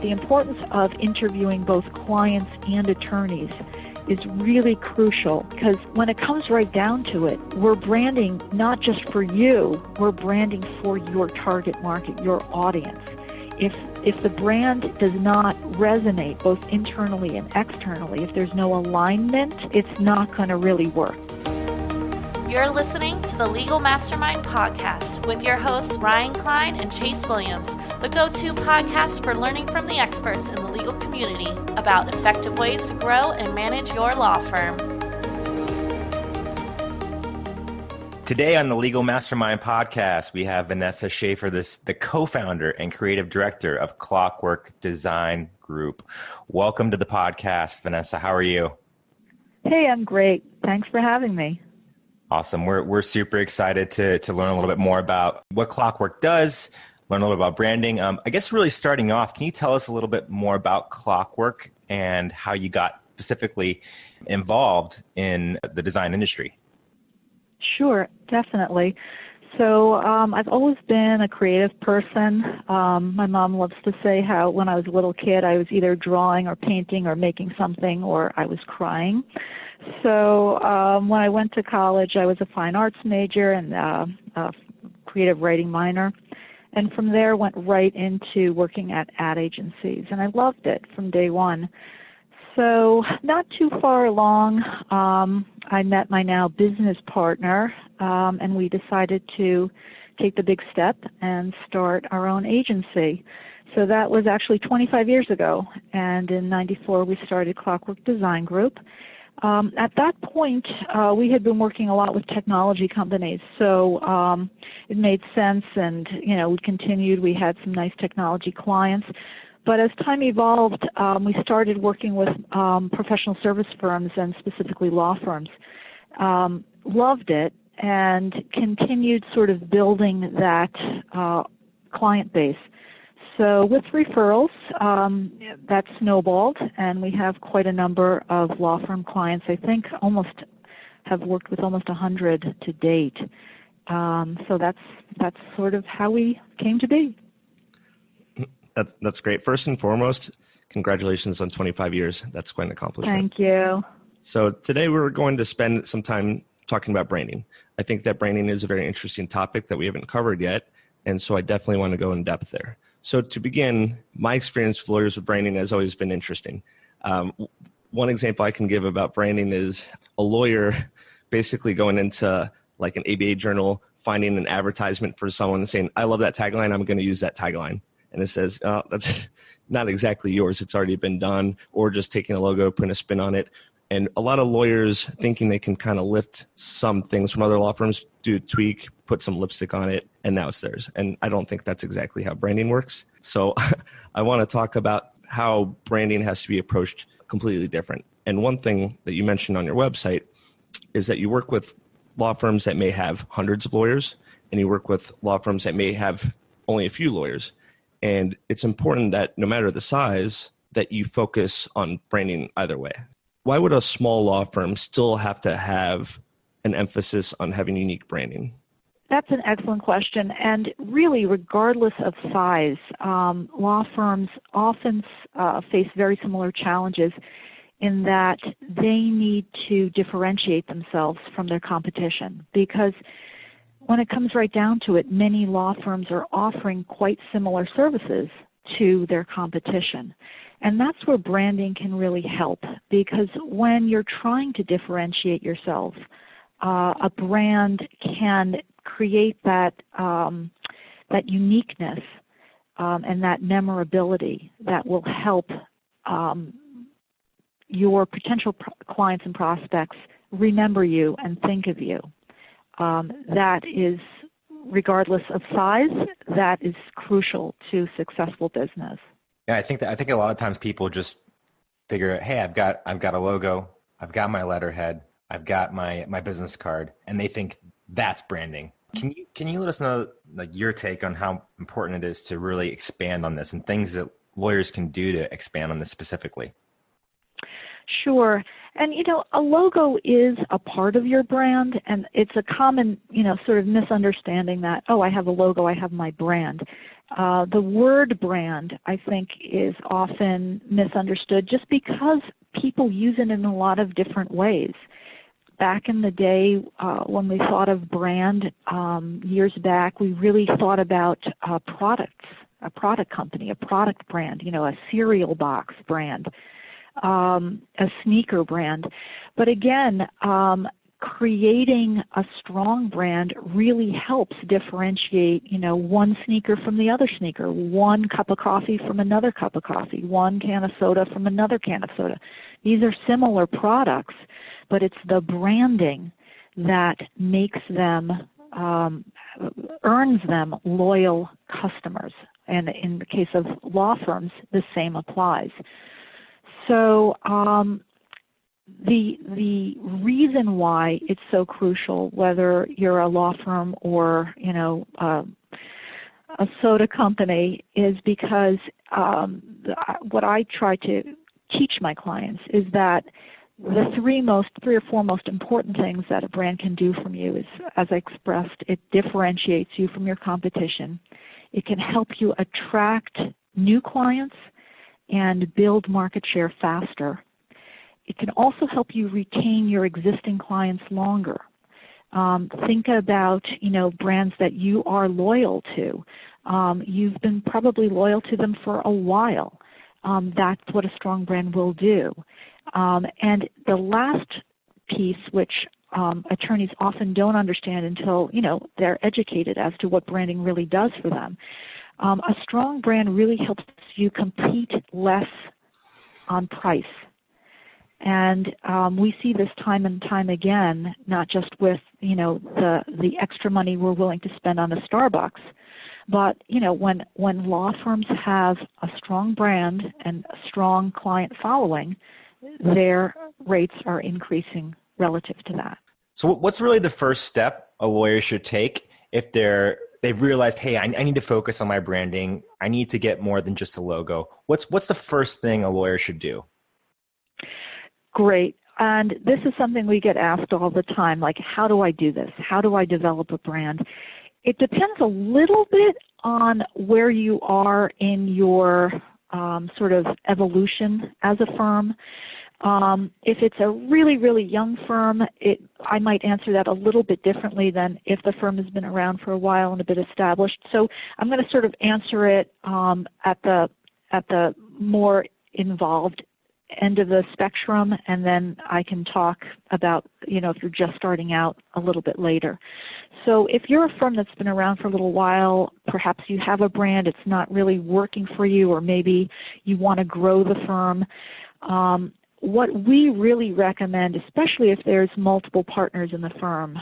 the importance of interviewing both clients and attorneys is really crucial, because when it comes right down to it, we're branding not just for you, we're branding for your target market, your audience. If the brand does not resonate both internally and externally, if there's no alignment, it's not going to really work. You're listening to the Legal Mastermind Podcast with your hosts Ryan Klein and Chase Williams, the go-to podcast for learning from the experts in the legal community about effective ways to grow and manage your law firm. Today on the Legal Mastermind Podcast, we have Vanessa Schaefer, the co-founder and creative director of Clockwork Design Group. Welcome to the podcast, Vanessa. How are you? Hey, I'm great. Thanks for having me. Awesome. We're super excited to learn a little bit more about what Clockwork does, learn a little bit about branding. I guess really starting off, can you tell us a little bit more about Clockwork and how you got specifically involved in the design industry? Sure, definitely. So I've always been a creative person. My mom loves to say how when I was a little kid, I was either drawing or painting or making something, or I was crying. So when I went to college, I was a fine arts major and a creative writing minor. And from there, went right into working at ad agencies. And I loved it from day one. So not too far along, I met my now business partner, and we decided to take the big step and start our own agency. So that was actually 25 years ago. And in '94, we started Clockwork Design Group. At that point, we had been working a lot with technology companies, so it made sense, and we continued. We had some nice technology clients, but as time evolved, we started working with professional service firms and specifically law firms. Loved it and continued sort of building that client base. So with referrals, that snowballed, and we have quite a number of law firm clients. I think have worked with almost 100 to date. So that's sort of how we came to be. That's great. First and foremost, congratulations on 25 years. That's quite an accomplishment. Thank you. So today we're going to spend some time talking about branding. I think that branding is a very interesting topic that we haven't covered yet, and so I definitely want to go in depth there. So to begin, my experience with lawyers with branding has always been interesting. One example I can give about branding is a lawyer basically going into like an ABA journal, finding an advertisement for someone and saying, I love that tagline, I'm going to use that tagline. And it says, oh, that's not exactly yours. It's already been done. Or just taking a logo, putting a spin on it. And a lot of lawyers thinking they can kind of lift some things from other law firms, do a tweak, put some lipstick on it, and now it's theirs. And I don't think that's exactly how branding works. So I want to talk about how branding has to be approached completely different. And one thing that you mentioned on your website is that you work with law firms that may have hundreds of lawyers, and you work with law firms that may have only a few lawyers. And it's important that no matter the size, that you focus on branding either way. Why would a small law firm still have to have an emphasis on having unique branding? That's an excellent question. And really, regardless of size, law firms often face very similar challenges in that they need to differentiate themselves from their competition. Because when it comes right down to it, many law firms are offering quite similar services to their competition. And that's where branding can really help, because when you're trying to differentiate yourself, a brand can create that uniqueness and that memorability that will help your potential clients and prospects remember you and think of you. That is, regardless of size, that is crucial to successful business. Yeah, I think a lot of times people just figure, hey, I've got a logo, I've got my letterhead, I've got my business card, and they think that's branding. Can you let us know like your take on how important it is to really expand on this and things that lawyers can do to expand on this specifically? Sure. And, a logo is a part of your brand, and it's a common, sort of misunderstanding that, oh, I have a logo, I have my brand. The word brand, I think, is often misunderstood just because people use it in a lot of different ways. Back in the day, when we thought of brand years back, we really thought about products, a product company, a product brand, a cereal box brand, a sneaker brand. But again, creating a strong brand really helps differentiate, one sneaker from the other sneaker, one cup of coffee from another cup of coffee, one can of soda from another can of soda. These are similar products, but it's the branding that makes them, earns them loyal customers. And in the case of law firms, the same applies. So, the reason why it's so crucial, whether you're a law firm or a soda company, is because what I try to teach my clients is that the three or four most important things that a brand can do from you is, as I expressed, it differentiates you from your competition. It can help you attract new clients and build market share faster. It can also help you retain your existing clients longer. Think about, brands that you are loyal to. You've been probably loyal to them for a while. That's what a strong brand will do. And the last piece, which attorneys often don't understand until, they're educated as to what branding really does for them. A strong brand really helps you compete less on price. And we see this time and time again, not just with, the extra money we're willing to spend on a Starbucks, but, when law firms have a strong brand and a strong client following, their rates are increasing relative to that. So what's really the first step a lawyer should take if they've realized, hey, I need to focus on my branding. I need to get more than just a logo. What's the first thing a lawyer should do? Great. And this is something we get asked all the time, like, how do I do this? How do I develop a brand? It depends a little bit on where you are in your sort of evolution as a firm. If it's a really, really young firm, I might answer that a little bit differently than if the firm has been around for a while and a bit established. So I'm going to sort of answer it at the more involved end of the spectrum, and then I can talk about, if you're just starting out a little bit later. So if you're a firm that's been around for a little while, perhaps you have a brand, it's not really working for you, or maybe you want to grow the firm. What we really recommend, especially if there's multiple partners in the firm,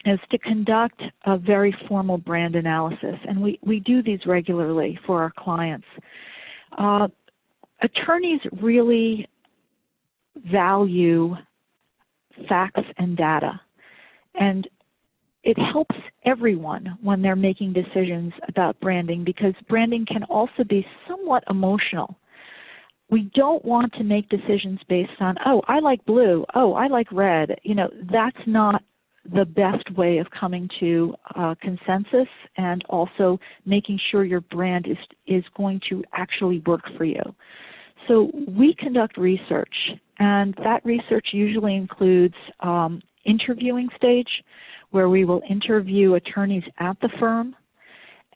is to conduct a very formal brand analysis, and we do these regularly for our clients. Attorneys really value facts and data, and it helps everyone when they're making decisions about branding, because branding can also be somewhat emotional. We don't want to make decisions based on, I like blue, I like red. That's not the best way of coming to consensus and also making sure your brand is going to actually work for you. So we conduct research, and that research usually includes interviewing stage, where we will interview attorneys at the firm,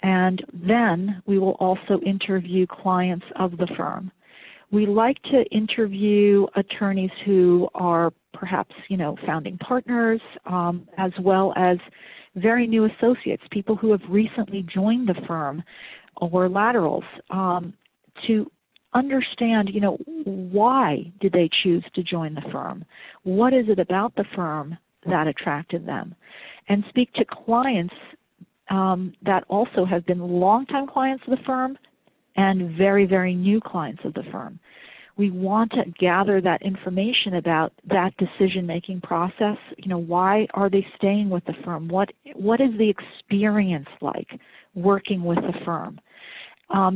and then we will also interview clients of the firm. We like to interview attorneys who are perhaps, founding partners, as well as very new associates, people who have recently joined the firm, or laterals, to understand, why did they choose to join the firm? What is it about the firm that attracted them? And speak to clients that also have been longtime clients of the firm and very, very new clients of the firm. We want to gather that information about that decision-making process. Why are they staying with the firm? What is the experience like working with the firm?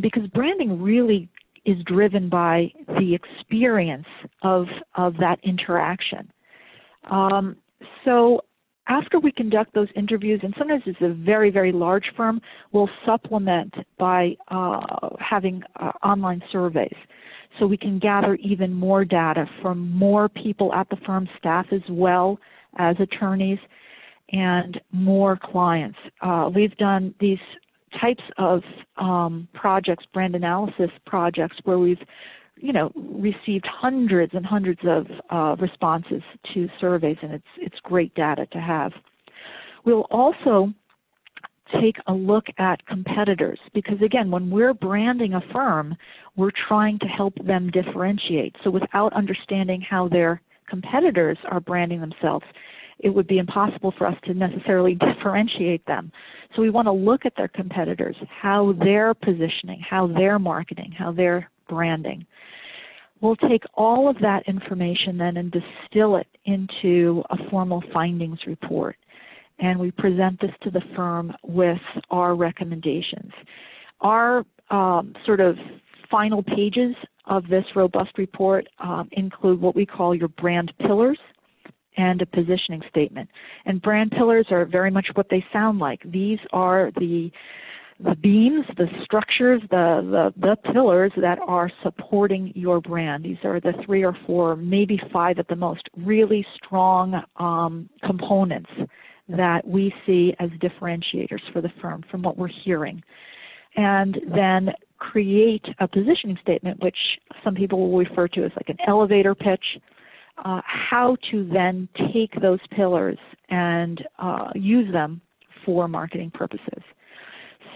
Because branding really is driven by the experience of that interaction. So after we conduct those interviews, and sometimes it's a very, very large firm, we'll supplement by having online surveys. So we can gather even more data from more people at the firm, staff as well as attorneys, and more clients. We've done these types of projects, brand analysis projects, where we've received hundreds and hundreds of responses to surveys, and it's great data to have. We'll also take a look at competitors, because again, when we're branding a firm, we're trying to help them differentiate. So without understanding how their competitors are branding themselves, it would be impossible for us to necessarily differentiate them. So we want to look at their competitors, how they're positioning, how they're marketing, how they're branding. We'll take all of that information then and distill it into a formal findings report. And we present this to the firm with our recommendations. Our sort of final pages of this robust report include what we call your brand pillars and a positioning statement. And brand pillars are very much what they sound like. These are the beams, the structures, the pillars that are supporting your brand. These are the 3 or 4, maybe 5 at the most, really strong components that we see as differentiators for the firm from what we're hearing. And then create a positioning statement, which some people will refer to as like an elevator pitch, how to then take those pillars and use them for marketing purposes.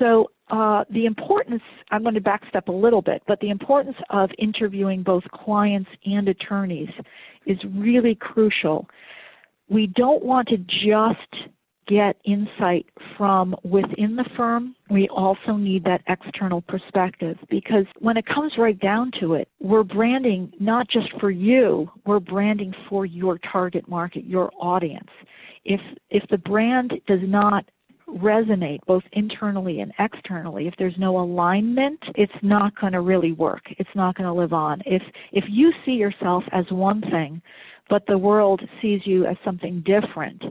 So the importance, I'm going to backstep a little bit, but the importance of interviewing both clients and attorneys is really crucial. We don't want to just get insight from within the firm. We also need that external perspective, because when it comes right down to it, we're branding not just for you, we're branding for your target market, your audience. If the brand does not resonate both internally and externally, if there's no alignment, it's not going to really work. It's not going to live on. If you see yourself as one thing, but the world sees you as something different,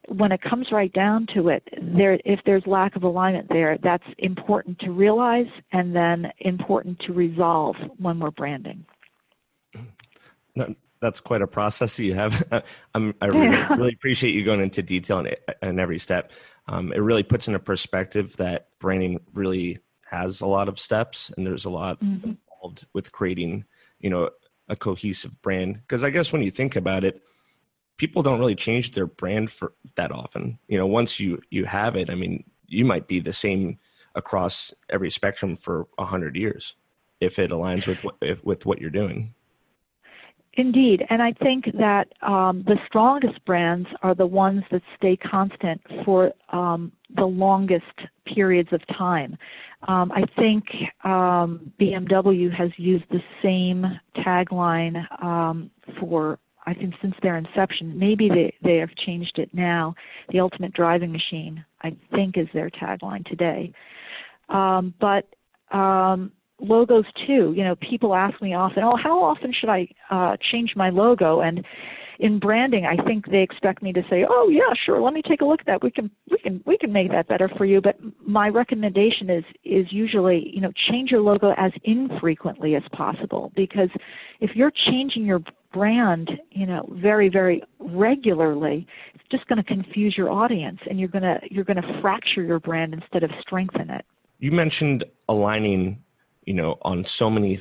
when it comes right down to it, if there's lack of alignment there, that's important to realize and then important to resolve when we're branding. That's quite a process you have. I really appreciate you going into detail in every step. It really puts into perspective that branding really has a lot of steps, and there's a lot involved with creating, a cohesive brand. Because I guess when you think about it, people don't really change their brand for that often. Once you have it, I mean, you might be the same across every spectrum for 100 years if it aligns with what you're doing. Indeed, and I think that the strongest brands are the ones that stay constant for the longest periods of time. I think BMW has used the same tagline since their inception. Maybe they have changed it now. The ultimate driving machine, I think, is their tagline today. But logos too. People ask me often, how often should I change my logo? And in branding, I think they expect me to say, oh yeah, sure, let me take a look at that. We can make that better for you. But my recommendation is usually, change your logo as infrequently as possible, because if you're changing your brand, very, very regularly, it's just going to confuse your audience, and you're going to fracture your brand instead of strengthen it. You mentioned aligning on so many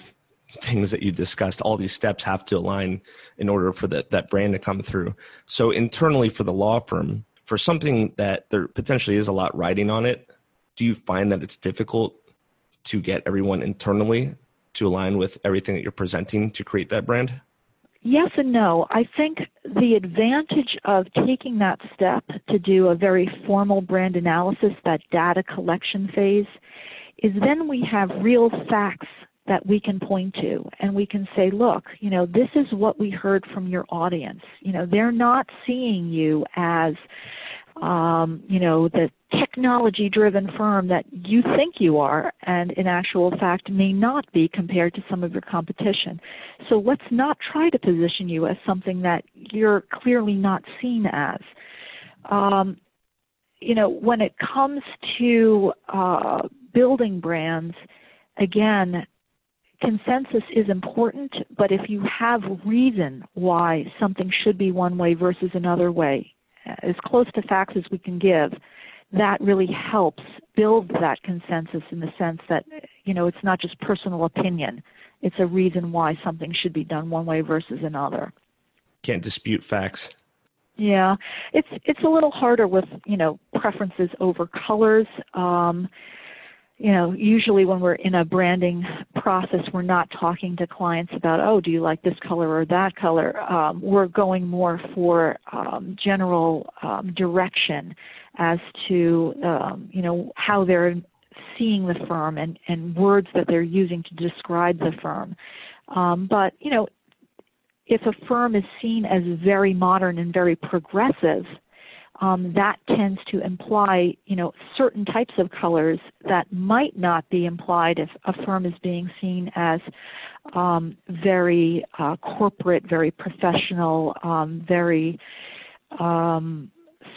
things that you discussed. All these steps have to align in order for that brand to come through. So internally for the law firm, for something that there potentially is a lot riding on it, do you find that it's difficult to get everyone internally to align with everything that you're presenting to create that brand? Yes and no. I think the advantage of taking that step to do a very formal brand analysis, that data collection phase, is then we have real facts that we can point to, and we can say, look, this is what we heard from your audience. They're not seeing you as, the technology-driven firm that you think you are, and in actual fact may not be compared to some of your competition. So let's not try to position you as something that you're clearly not seen as. When it comes to building brands, again, consensus is important, but if you have reason why something should be one way versus another way, as close to facts as we can give, that really helps build that consensus in the sense that, it's not just personal opinion. It's a reason why something should be done one way versus another. Can't dispute facts. Yeah, it's a little harder with, preferences over colors. Usually when we're in a branding process, we're not talking to clients about, oh, do you like this color or that color? We're going more for general direction as to, how they're seeing the firm and words that they're using to describe the firm. But if a firm is seen as very modern and very progressive, that tends to imply, certain types of colors that might not be implied if a firm is being seen as very corporate, very professional, very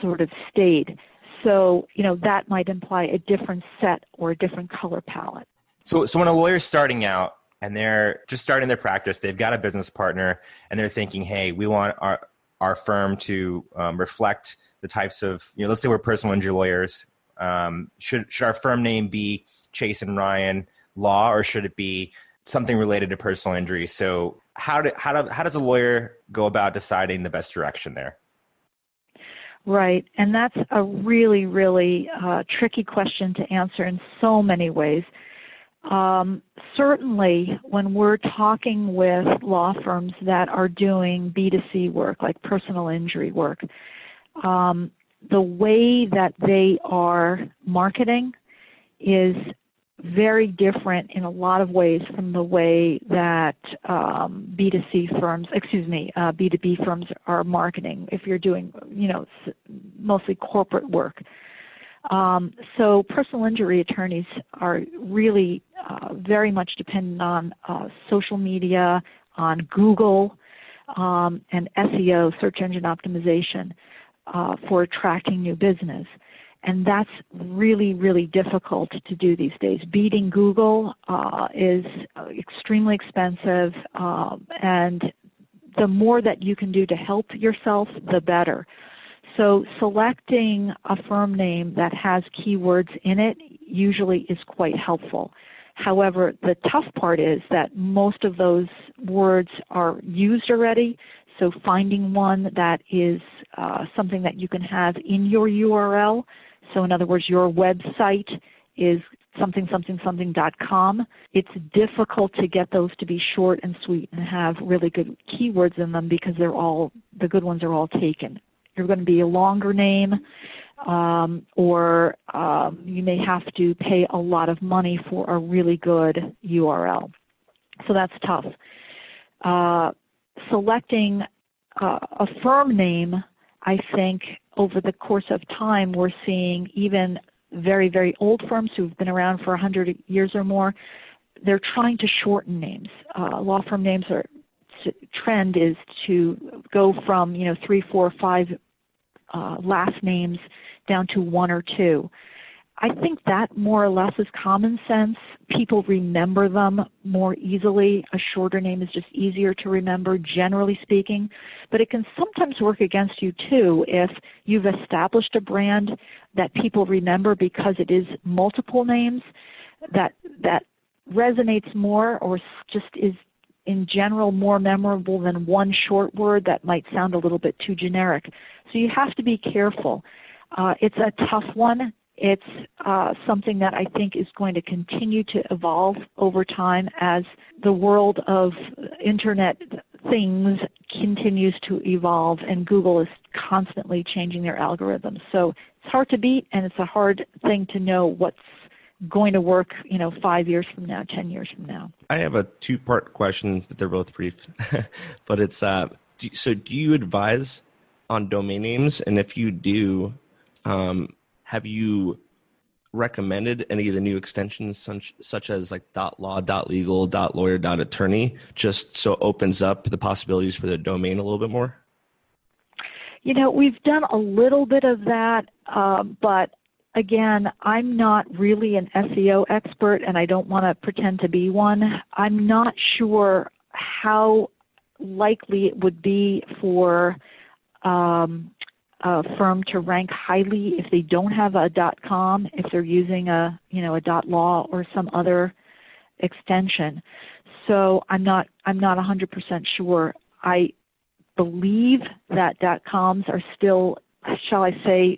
sort of staid. So, that might imply a different set or a different color palette. So when a lawyer's starting out and they're just starting their practice, they've got a business partner, and they're thinking, hey, we want our firm to reflect the types of, let's say we're personal injury lawyers. Should our firm name be Chase and Ryan Law, or should it be something related to personal injury? So how does a lawyer go about deciding the best direction there? Right, and that's a really, really tricky question to answer in so many ways. Certainly, when we're talking with law firms that are doing B2C work, like personal injury work, the way that they are marketing is very different in a lot of ways from the way that B2B firms are marketing if you're doing, mostly corporate work. So personal injury attorneys are really very much dependent on social media, on Google, and SEO, search engine optimization, for attracting new business. And that's really, really difficult to do these days. Beating Google is extremely expensive, and the more that you can do to help yourself, the better. So selecting a firm name that has keywords in it usually is quite helpful. However, the tough part is that most of those words are used already, so finding one that is something that you can have in your URL. So in other words, your website is something.com. It's difficult to get those to be short and sweet and have really good keywords in them because the good ones are all taken. You're going to be a longer name, or you may have to pay a lot of money for a really good URL. So that's tough. Selecting a firm name, I think over the course of time, we're seeing even very, very old firms who've been around for 100 years or more, they're trying to shorten names. Law firm names trend is to go from 3, 4, 5 last names down to 1 or 2. I think that more or less is common sense. People remember them more easily. A shorter name is just easier to remember, generally speaking. But it can sometimes work against you, too, if you've established a brand that people remember because it is multiple names that resonates more or just is, in general, more memorable than one short word that might sound a little bit too generic. So you have to be careful. It's a tough one. It's something that I think is going to continue to evolve over time as the world of Internet things continues to evolve, and Google is constantly changing their algorithms. So it's hard to beat, and it's a hard thing to know what's going to work, 5 years from now, 10 years from now. I have a 2-part question, but they're both brief. But it's, do you advise on domain names? And if you do, have you recommended any of the new extensions such as like .law, .legal, .lawyer, .attorney, just so it opens up the possibilities for the domain a little bit more? We've done a little bit of that, but again, I'm not really an SEO expert, and I don't want to pretend to be one. I'm not sure how likely it would be for a firm to rank highly if they don't have a .com, if they're using a .law or some other extension. So I'm not 100% sure. I believe that .coms are still, shall I say,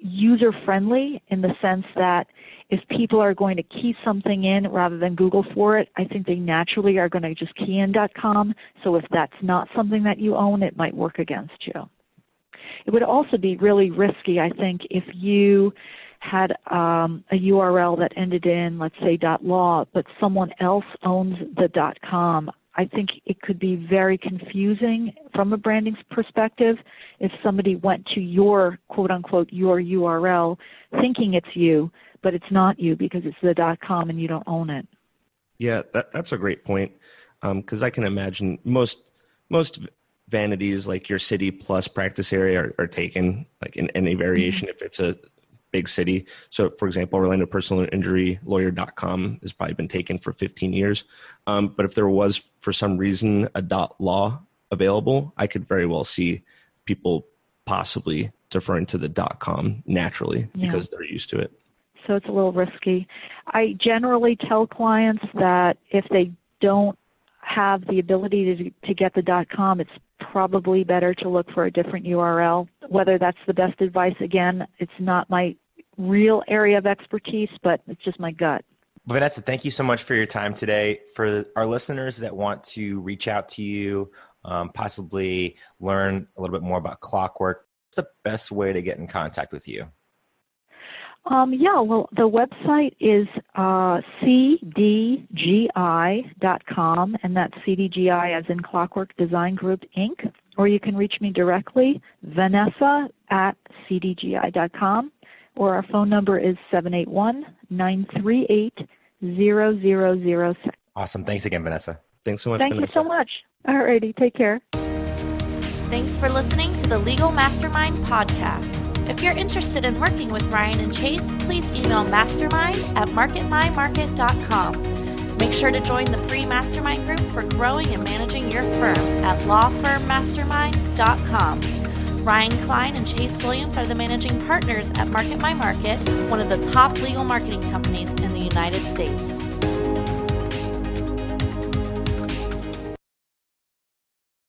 user-friendly in the sense that if people are going to key something in rather than Google for it, I think they naturally are going to just key in .com. So if that's not something that you own, it might work against you. It would also be really risky, I think, if you had a URL that ended in, let's say, .law, but someone else owns the .com. I think it could be very confusing from a branding perspective if somebody went to your, quote-unquote, your URL thinking it's you, but it's not you because it's the .com and you don't own it. Yeah, that's a great point, because I can imagine most vanities like your city plus practice area are taken like in any variation if it's a big city. So, for example, Orlando Personal Injury Lawyer.com has probably been taken for 15 years. But if there was, for some reason, a .law available, I could very well see people possibly deferring to the .com naturally because they're used to it. So it's a little risky. I generally tell clients that if they don't have the ability to get the .com, it's probably better to look for a different URL. Whether that's the best advice, again, it's not my real area of expertise, but it's just my gut. Vanessa, thank you so much for your time today. For our listeners that want to reach out to you, possibly learn a little bit more about Clockwork, what's the best way to get in contact with you? The website is cdgi.com, and that's CDGI as in Clockwork Design Group, Inc. Or you can reach me directly, Vanessa@cdgi.com, or our phone number is 781-938-0006. Awesome. Thanks again, Vanessa. Thanks so much, Thank Vanessa. you so much. All righty. Take care. Thanks for listening to the Legal Mastermind podcast. If you're interested in working with Ryan and Chase, please email mastermind@marketmymarket.com. Make sure to join the free mastermind group for growing and managing your firm at lawfirmmastermind.com. Ryan Klein and Chase Williams are the managing partners at Market My Market, one of the top legal marketing companies in the United States.